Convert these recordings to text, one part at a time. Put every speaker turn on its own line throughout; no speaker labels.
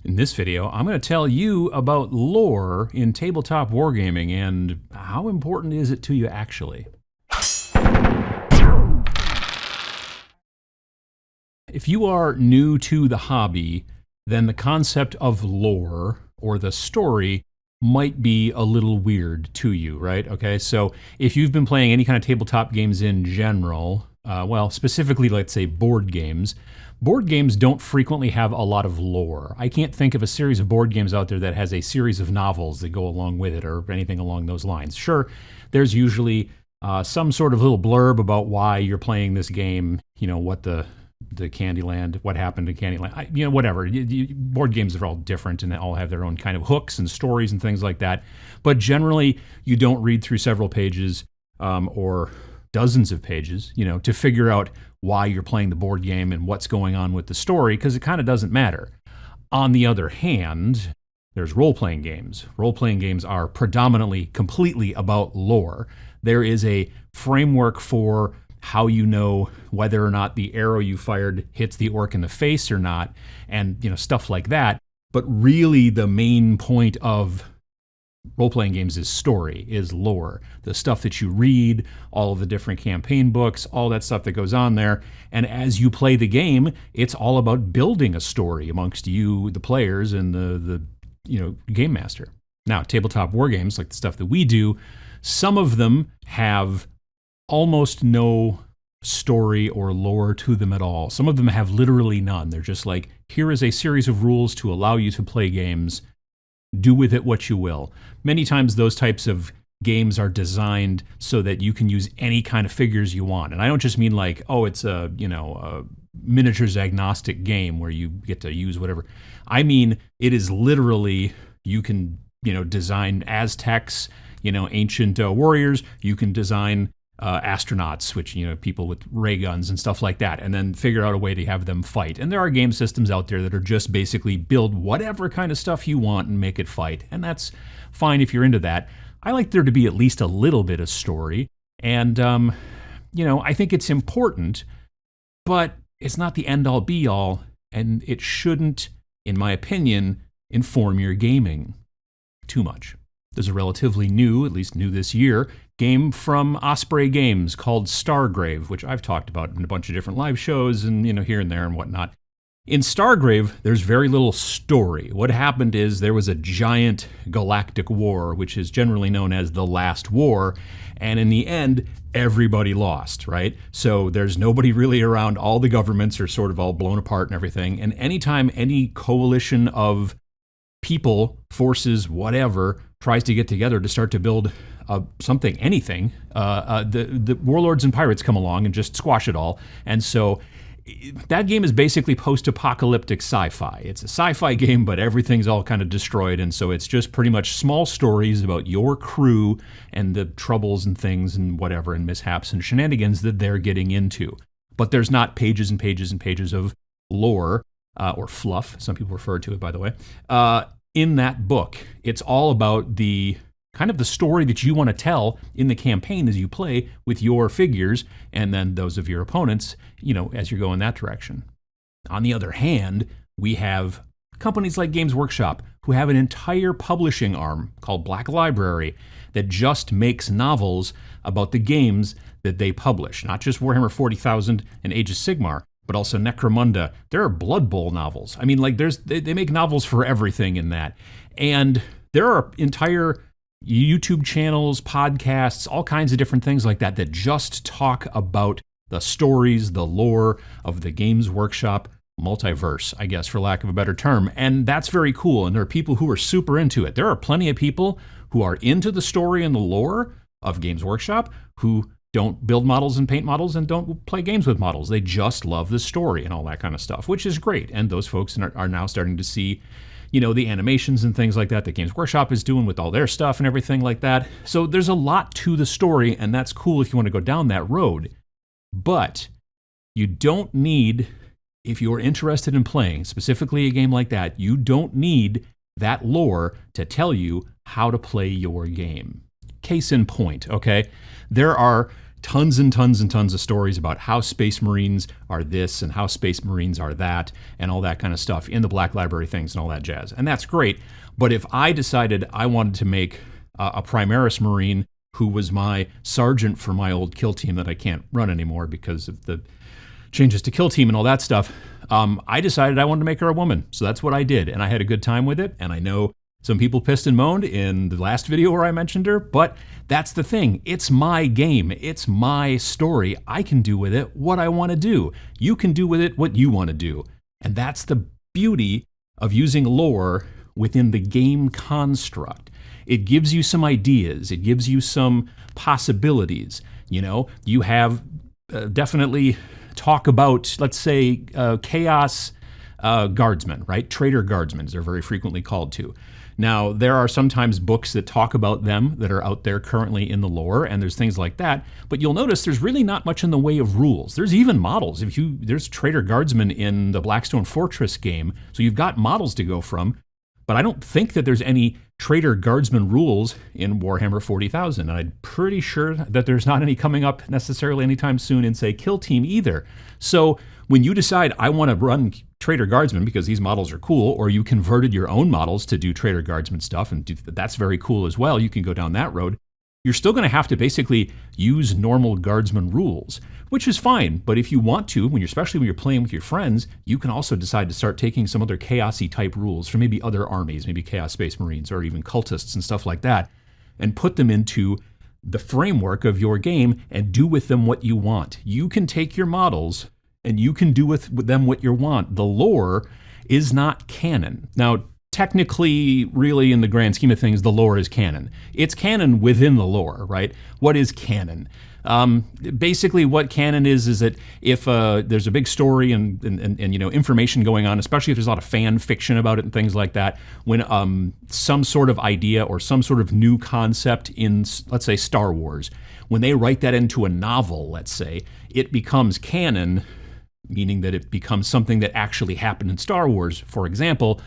In this video, I'm going to tell you about lore in tabletop wargaming and how important is it to you actually. If you are new to the hobby, then the concept of lore or the story might be a little weird to you, right? Okay, so if you've been playing any kind of tabletop games in general, well, specifically, let's say board games don't frequently have a lot of lore. I can't think of a series of board games out there that has a series of novels that go along with it or anything along those lines. Sure, there's usually some sort of little blurb about why you're playing this game, you know, what the Candyland, what happened to Candyland, whatever. Board games are all different and they all have their own kind of hooks and stories and things like that. But generally, you don't read through several pages or dozens of pages, to figure out why you're playing the board game and what's going on with the story, because it kind of doesn't matter. On the other hand, there's role-playing games. Role-playing games are predominantly, completely about lore. There is a framework for how you know whether or not the arrow you fired hits the orc in the face or not, and stuff like that. But really the main point of role-playing games is story, is lore. The stuff that you read, all of the different campaign books, all that stuff that goes on there. And as you play the game, it's all about building a story amongst you, the players, and the game master. Now, tabletop war games, like the stuff that we do, some of them have almost no story or lore to them at all. Some of them have literally none. They're just like, here is a series of rules to allow you to play games. Do with it what you will. Many times those types of games are designed so that you can use any kind of figures you want. And I don't just mean like, it's a miniatures agnostic game where you get to use whatever. I mean, it is literally, you can, design Aztecs, ancient warriors. You can design astronauts, which, people with ray guns and stuff like that, and then figure out a way to have them fight. And there are game systems out there that are just basically build whatever kind of stuff you want and make it fight. And that's fine if you're into that. I like there to be at least a little bit of story. And, I think it's important, but it's not the end-all be-all, and it shouldn't, in my opinion, inform your gaming too much. There's a relatively new, at least new this year, game from Osprey Games called Stargrave, which I've talked about in a bunch of different live shows and, here and there and whatnot. In Stargrave, there's very little story. What happened is there was a giant galactic war, which is generally known as the Last War, and in the end, everybody lost, right? So there's nobody really around. All the governments are sort of all blown apart and everything, and anytime any coalition of people, forces, whatever, tries to get together to start to build anything, the warlords and pirates come along and just squash it all. And so that game is basically post-apocalyptic sci-fi. It's a sci-fi game, but everything's all kind of destroyed. And so it's just pretty much small stories about your crew and the troubles and things and whatever and mishaps and shenanigans that they're getting into. But there's not pages and pages and pages of lore, or fluff, some people refer to it, by the way, in that book. It's all about the kind of the story that you want to tell in the campaign as you play with your figures and then those of your opponents, as you go in that direction. On the other hand, we have companies like Games Workshop who have an entire publishing arm called Black Library that just makes novels about the games that they publish, not just Warhammer 40,000 and Age of Sigmar, but also Necromunda. There are Blood Bowl novels. I mean, they make novels for everything in that. And there are entire YouTube channels, podcasts, all kinds of different things like that just talk about the stories, the lore of the Games Workshop multiverse, I guess, for lack of a better term. And that's very cool. And there are people who are super into it. There are plenty of people who are into the story and the lore of Games Workshop who don't build models and paint models and don't play games with models. They just love the story and all that kind of stuff, which is great. And those folks are now starting to see, the animations and things like that Games Workshop is doing with all their stuff and everything like that. So there's a lot to the story, and that's cool if you want to go down that road. But you don't need, if you're interested in playing specifically a game like that, you don't need that lore to tell you how to play your game. Case in point, okay? There are tons and tons and tons of stories about how Space Marines are this and how Space Marines are that and all that kind of stuff in the Black Library things and all that jazz. And that's great. But if I decided I wanted to make a Primaris Marine who was my sergeant for my old kill team that I can't run anymore because of the changes to kill team and all that stuff, I decided I wanted to make her a woman. So that's what I did. And I had a good time with it. And I know some people pissed and moaned in the last video where I mentioned her, but that's the thing. It's my game. It's my story. I can do with it what I want to do. You can do with it what you want to do. And that's the beauty of using lore within the game construct. It gives you some ideas. It gives you some possibilities. You know, you have definitely talk about, let's say, chaos guardsmen, right? Traitor guardsmen, they're very frequently called to. Now, there are sometimes books that talk about them that are out there currently in the lore, and there's things like that. But you'll notice there's really not much in the way of rules. There's even models. There's Traitor Guardsmen in the Blackstone Fortress game, so you've got models to go from. But I don't think that there's any Traitor Guardsman rules in Warhammer 40,000. And I'm pretty sure that there's not any coming up necessarily anytime soon in, say, Kill Team either. So when you decide I want to run Traitor Guardsmen because these models are cool, or you converted your own models to do Traitor Guardsman stuff, and that's very cool as well, you can go down that road, you're still going to have to basically use normal Guardsman rules, which is fine. But if you want to, especially when you're playing with your friends, you can also decide to start taking some other chaosy type rules from maybe other armies, maybe Chaos Space Marines or even cultists and stuff like that, and put them into the framework of your game and do with them what you want. You can take your models and you can do with them what you want. The lore is not canon. Now, technically, really, in the grand scheme of things, the lore is canon. It's canon within the lore, right? What is canon? Basically, what canon is that if there's a big story and you know, information going on, especially if there's a lot of fan fiction about it and things like that, when some sort of idea or some sort of new concept in, let's say, Star Wars, when they write that into a novel, let's say, it becomes canon, meaning that it becomes something that actually happened in Star Wars, for example,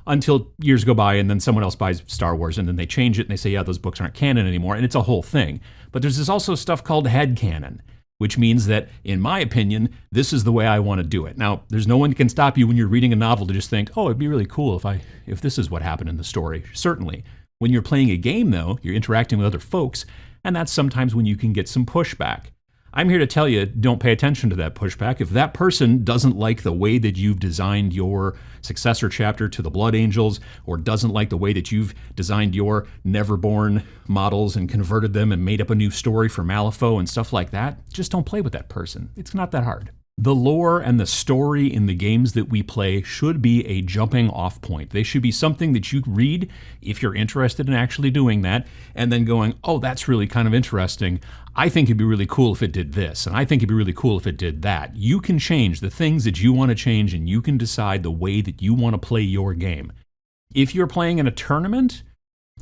until years go by and then someone else buys Star Wars and then they change it and they say, yeah, those books aren't canon anymore, and it's a whole thing. But there's this also stuff called headcanon, which means that, in my opinion, this is the way I want to do it. Now, there's no one that can stop you when you're reading a novel to just think, oh, it'd be really cool if this is what happened in the story. Certainly. When you're playing a game, though, you're interacting with other folks, and that's sometimes when you can get some pushback. I'm here to tell you, don't pay attention to that pushback. If that person doesn't like the way that you've designed your successor chapter to the Blood Angels, or doesn't like the way that you've designed your Neverborn models and converted them and made up a new story for Malifaux and stuff like that, just don't play with that person. It's not that hard. The lore and the story in the games that we play should be a jumping off point. They should be something that you read if you're interested in actually doing that, and then going, oh, that's really kind of interesting. I think it'd be really cool if it did this, and I think it'd be really cool if it did that. You can change the things that you want to change, and you can decide the way that you want to play your game. If you're playing in a tournament,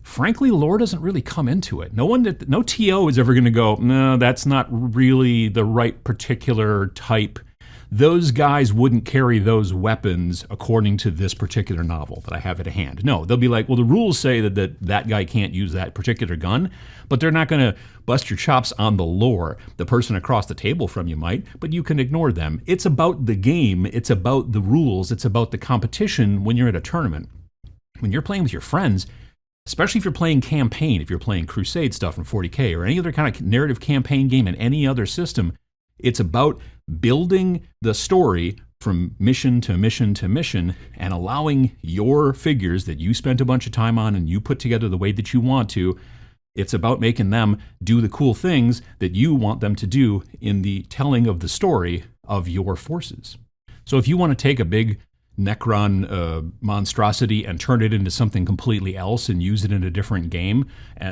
frankly, lore doesn't really come into it. No TO is ever going to go, no, that's not really the right particular type. Those guys wouldn't carry those weapons according to this particular novel that I have at hand. No, they'll be like, well, the rules say that guy can't use that particular gun, but they're not going to bust your chops on the lore. The person across the table from you might, but you can ignore them. It's about the game. It's about the rules. It's about the competition when you're at a tournament. When you're playing with your friends, especially if you're playing campaign, if you're playing Crusade stuff in 40K or any other kind of narrative campaign game in any other system, it's about building the story from mission to mission to mission and allowing your figures that you spent a bunch of time on and you put together the way that you want to. It's about making them do the cool things that you want them to do in the telling of the story of your forces. So if you want to take a big Necron monstrosity and turn it into something completely else and use it in a different game,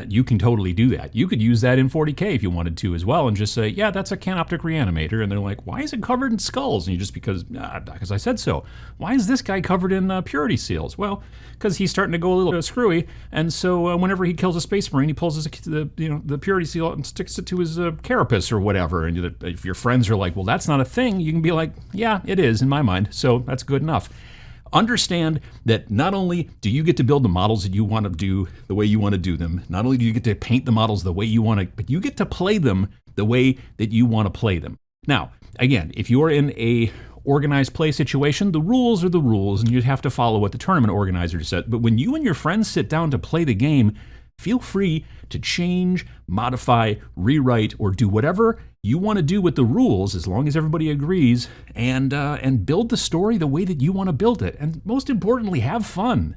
you can totally do that. You could use that in 40K if you wanted to as well and just say, yeah, that's a canoptic reanimator. And they're like, why is it covered in skulls? And you just, because I said so. Why is this guy covered in purity seals? Well, because he's starting to go a little screwy. And so whenever he kills a space marine, he pulls the purity seal out and sticks it to his carapace or whatever. And if your friends are like, well, that's not a thing, you can be like, yeah, it is in my mind. So that's good enough. Understand that not only do you get to build the models that you want to do the way you want to do them, not only do you get to paint the models the way you want to, but you get to play them the way that you want to play them. Now, again, if you're in a organized play situation, the rules are the rules, and you'd have to follow what the tournament organizer said. But when you and your friends sit down to play the game, feel free to change, modify, rewrite, or do whatever you want to do with the rules, as long as everybody agrees, and build the story the way that you want to build it. And most importantly, have fun.